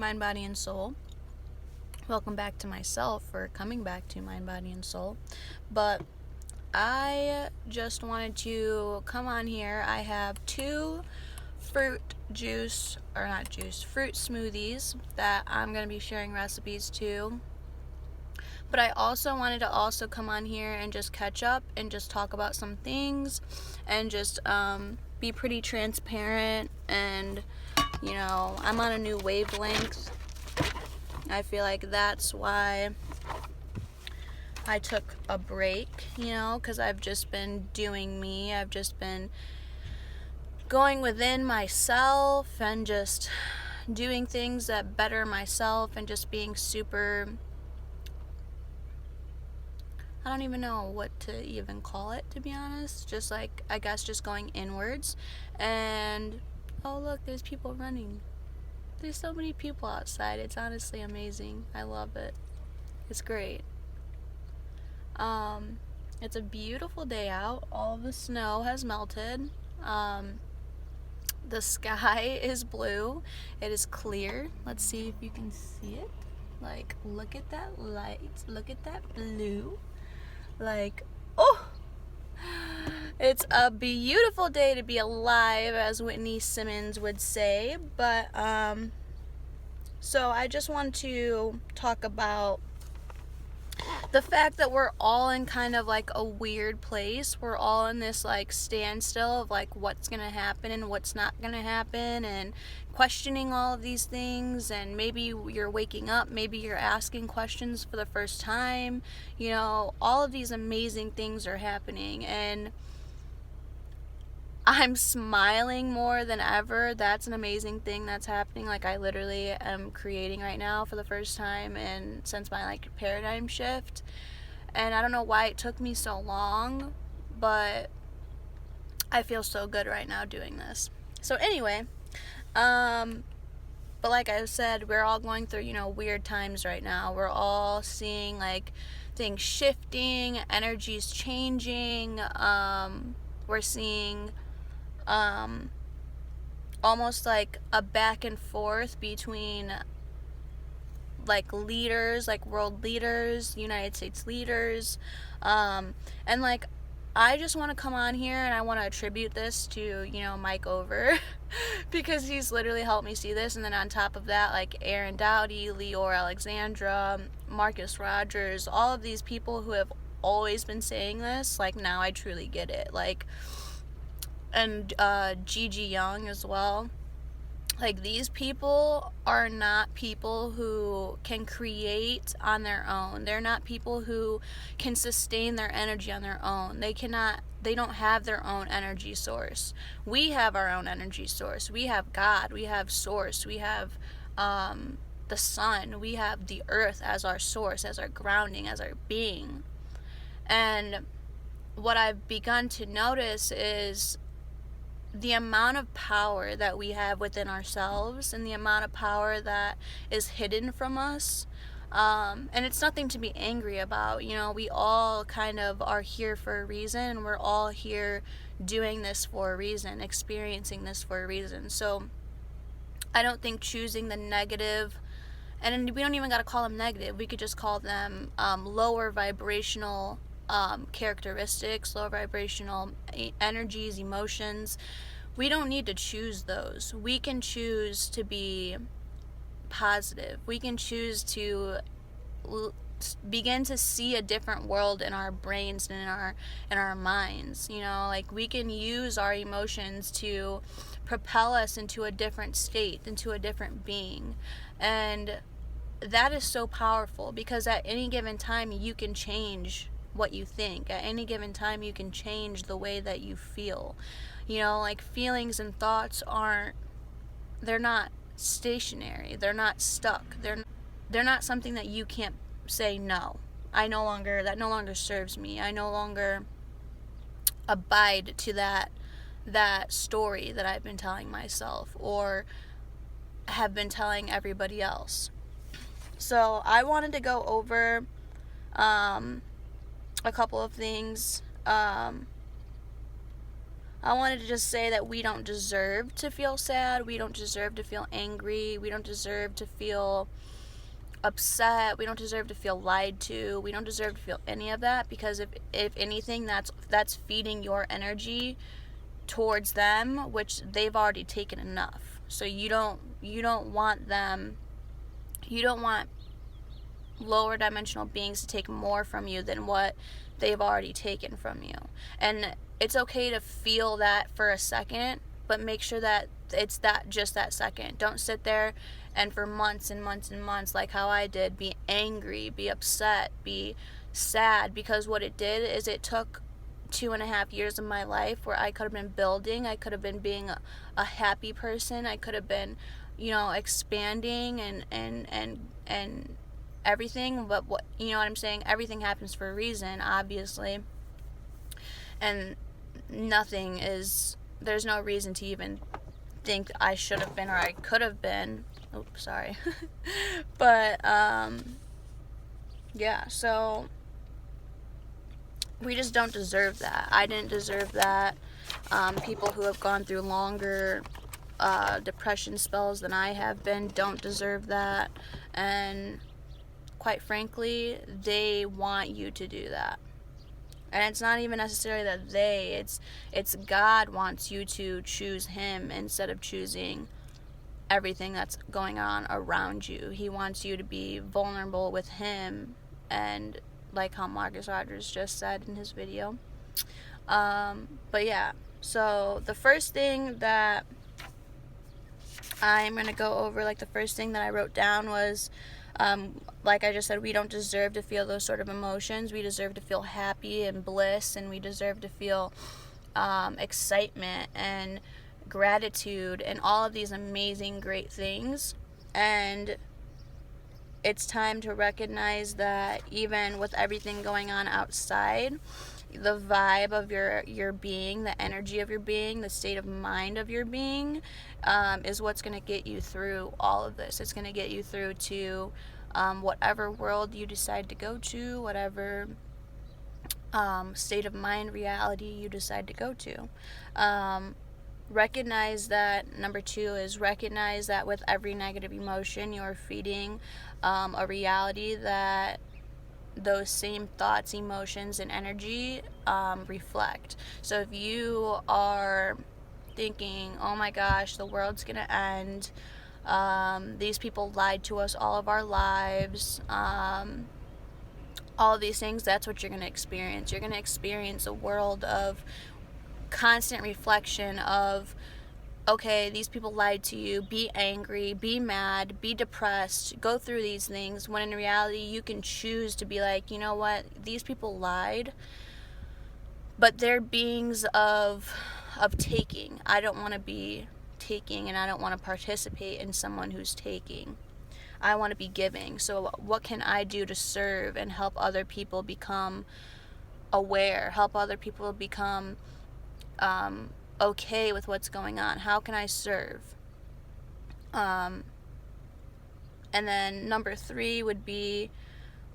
Mind, Body, and Soul. Welcome back to myself for coming back to Mind, Body, and Soul. But I just wanted to come on here. I have two fruit smoothies that I'm going to be sharing recipes to. But I also wanted to also come on here and just catch up and just talk about some things and just be pretty transparent. And I'm on a new wavelength. I feel like that's why I took a break, because I've just been doing me. I've just been going within myself and just doing things that better myself and just being super, I don't even know what to even call it, to be honest. Just like, I guess, just going inwards. And, oh look, there's people running. There's so many people outside. It's honestly amazing. I love it. It's great. It's a beautiful day out. All of the snow has melted. The sky is blue. It is clear. Let's see if you can see it. Like, look at that light. Look at that blue. Like, oh! It's a beautiful day to be alive, as Whitney Simmons would say. But, so I just want to talk about the fact that we're all in kind of like a weird place. We're all in this like standstill of like what's gonna happen and what's not gonna happen, and questioning all of these things. And maybe you're waking up, maybe you're asking questions for the first time. All of these amazing things are happening, and I'm smiling more than ever. That's an amazing thing that's happening. Like, I literally am creating right now for the first time and since my like paradigm shift. And I don't know why it took me so long, but I feel so good right now doing this. So anyway, but like I said, we're all going through, weird times right now. We're all seeing like things shifting, energies changing. We're seeing almost like a back and forth between like leaders, like world leaders, United States leaders, and like I just want to come on here and I want to attribute this to Mike Over because he's literally helped me see this. And then on top of that, like Aaron Doughty, Leor Alexandra, Marcus Rogers, all of these people who have always been saying this, like now I truly get it. Like, and Gigi Young as well. Like, these people are not people who can create on their own. They're not people who can sustain their energy on their own. They don't have their own energy source. We have our own energy source. We have God. We have source. We have the sun. We have the earth as our source, as our grounding, as our being. And what I've begun to notice is the amount of power that we have within ourselves and the amount of power that is hidden from us. And it's nothing to be angry about. We all kind of are here for a reason, and we're all here doing this for a reason, experiencing this for a reason. So I don't think choosing the negative, and we don't even got to call them negative, we could just call them lower vibrational characteristics, low vibrational energies, emotions. We don't need to choose those. We can choose to be positive. We can choose to begin to see a different world in our brains and in our minds. Like, we can use our emotions to propel us into a different state, into a different being. And that is so powerful, because at any given time you can change what you think. At any given time you can change the way that you feel. Like, feelings and thoughts they're not stationary. They're not stuck. They're not something that you can't say no. That no longer serves me. I no longer abide to that story that I've been telling myself or have been telling everybody else. So I wanted to go over a couple of things I wanted to just say that we don't deserve to feel sad. We don't deserve to feel angry. We don't deserve to feel upset. We don't deserve to feel lied to. We don't deserve to feel any of that, because if anything, that's feeding your energy towards them, which they've already taken enough. So you don't want them, you don't want lower dimensional beings to take more from you than what they've already taken from you. And it's okay to feel that for a second, but make sure that it's that, just that second. Don't sit there and for months and months and months, like how I did, be angry, be upset, be sad, because what it did is it took 2.5 years of my life where I could have been building, I could have been being a happy person, I could have been, expanding and everything. But what, what I'm saying, everything happens for a reason, obviously, and there's no reason to even think I should have been or I could have been. Oops, sorry. But yeah, so we just don't deserve that. I didn't deserve that. People who have gone through longer depression spells than I have been don't deserve that. And quite frankly, they want you to do that. And it's not even necessarily that it's God wants you to choose him instead of choosing everything that's going on around you. He wants you to be vulnerable with him, and like how Marcus Rogers just said in his video. But yeah, so the first thing that I'm going to go over, like the first thing that I wrote down was, like I just said, we don't deserve to feel those sort of emotions. We deserve to feel happy and bliss, and we deserve to feel excitement and gratitude and all of these amazing, great things. And it's time to recognize that even with everything going on outside, the vibe of your being, the energy of your being, the state of mind of your being, is what's going to get you through all of this. It's going to get you through to whatever world you decide to go to, whatever state of mind, reality you decide to go to. Recognize that, number 2 is recognize that with every negative emotion, you're feeding a reality that those same thoughts, emotions, and energy reflect. So if you are thinking, oh my gosh, the world's gonna end, these people lied to us all of our lives, all of these things, that's what you're gonna experience. You're gonna experience a world of constant reflection of, okay, these people lied to you, be angry, be mad, be depressed, go through these things, when in reality you can choose to be like, you know what, these people lied, but they're beings of taking. I don't want to be taking, and I don't want to participate in someone who's taking. I want to be giving. So what can I do to serve and help other people become aware, help other people become okay with what's going on? How can I serve? And then number 3 would be,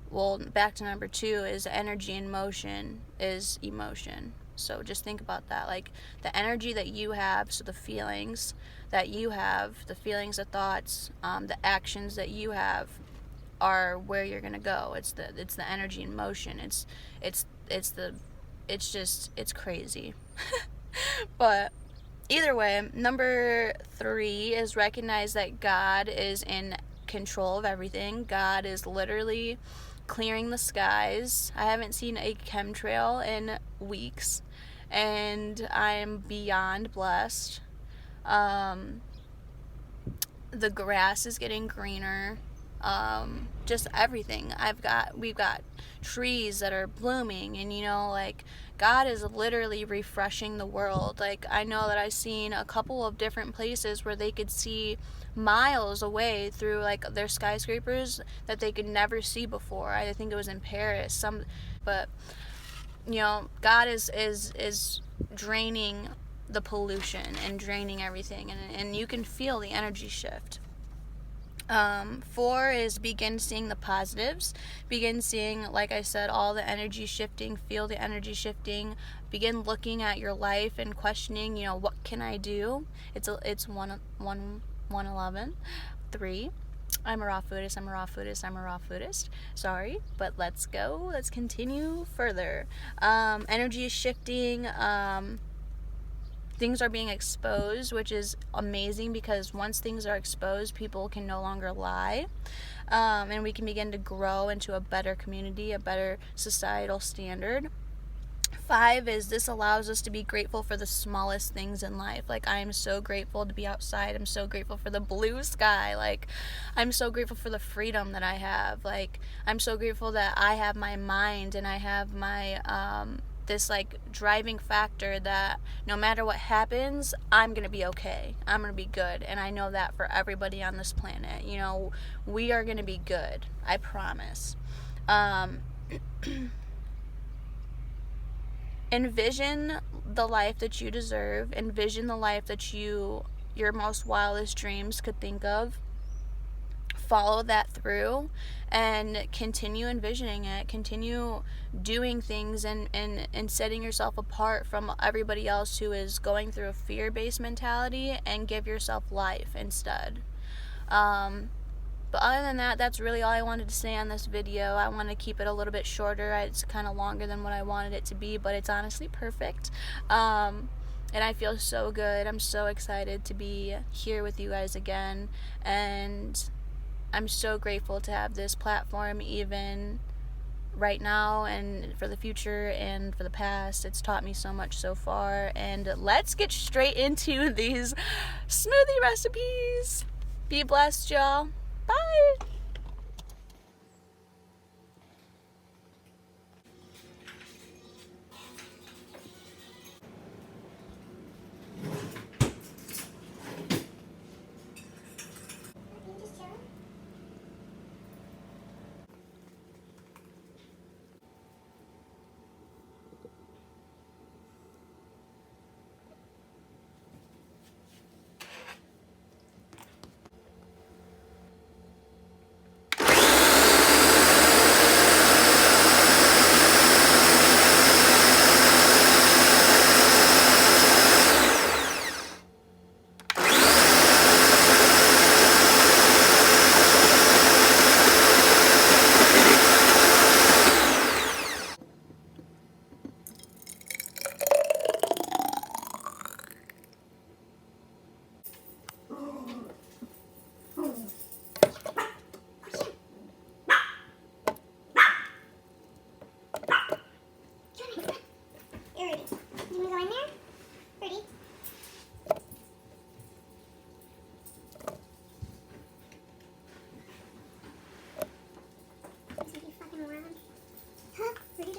well, back to number 2, is energy in motion is emotion. So just think about that. Like the energy that you have, so the feelings that you have, the feelings, the thoughts, the actions that you have are where you're gonna go. It's the energy in motion. It's crazy. But either way, number 3 is recognize that God is in control of everything. God is literally clearing the skies. I haven't seen a chemtrail in weeks, and I'm beyond blessed. The grass is getting greener. Just everything. We've got trees that are blooming, and like God is literally refreshing the world. Like I know that I've seen a couple of different places where they could see miles away through like their skyscrapers that they could never see before. I think it was in Paris. But God is draining the pollution and draining everything, and you can feel the energy shift. 4 is begin seeing the positives. Begin seeing, like I said, all the energy shifting. Feel the energy shifting. Begin looking at your life and questioning, what can I do? It's 111. 3. I'm a raw foodist. I'm a raw foodist. I'm a raw foodist. Sorry, but let's go. Let's continue further. Energy is shifting. Things are being exposed, which is amazing, because once things are exposed, people can no longer lie, and we can begin to grow into a better community, a better societal standard. 5 is this allows us to be grateful for the smallest things in life. Like, I am so grateful to be outside. I'm so grateful for the blue sky. Like, I'm so grateful for the freedom that I have. Like, I'm so grateful that I have my mind and I have my this like driving factor that no matter what happens, I'm gonna be okay. I'm gonna be good, and I know that for everybody on this planet. We are gonna be good. I promise. Envision the life that you deserve. Envision the life that your most wildest dreams could think of. Follow that through and continue envisioning it. Continue doing things and setting yourself apart from everybody else who is going through a fear-based mentality, and give yourself life instead. But other than that, that's really all I wanted to say on this video. I want to keep it a little bit shorter. It's kind of longer than what I wanted it to be, but it's honestly perfect. And I feel so good. I'm so excited to be here with you guys again. And I'm so grateful to have this platform, even right now and for the future and for the past. It's taught me so much so far. And let's get straight into these smoothie recipes. Be blessed, y'all. Bye.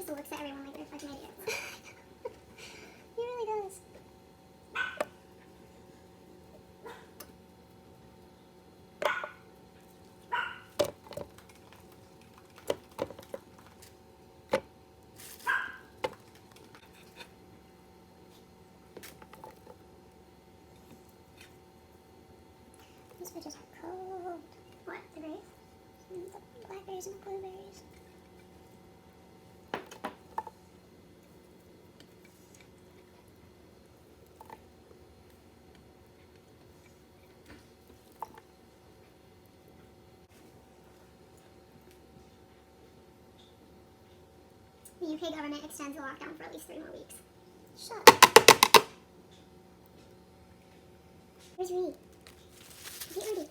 Looks at everyone like they're fucking idiots. He really does. These bitches are cold. What? The grapes? The blackberries and the blueberries. The UK government extends the lockdown for at least 3 more weeks. Shut up. Where's Reed? Get ready.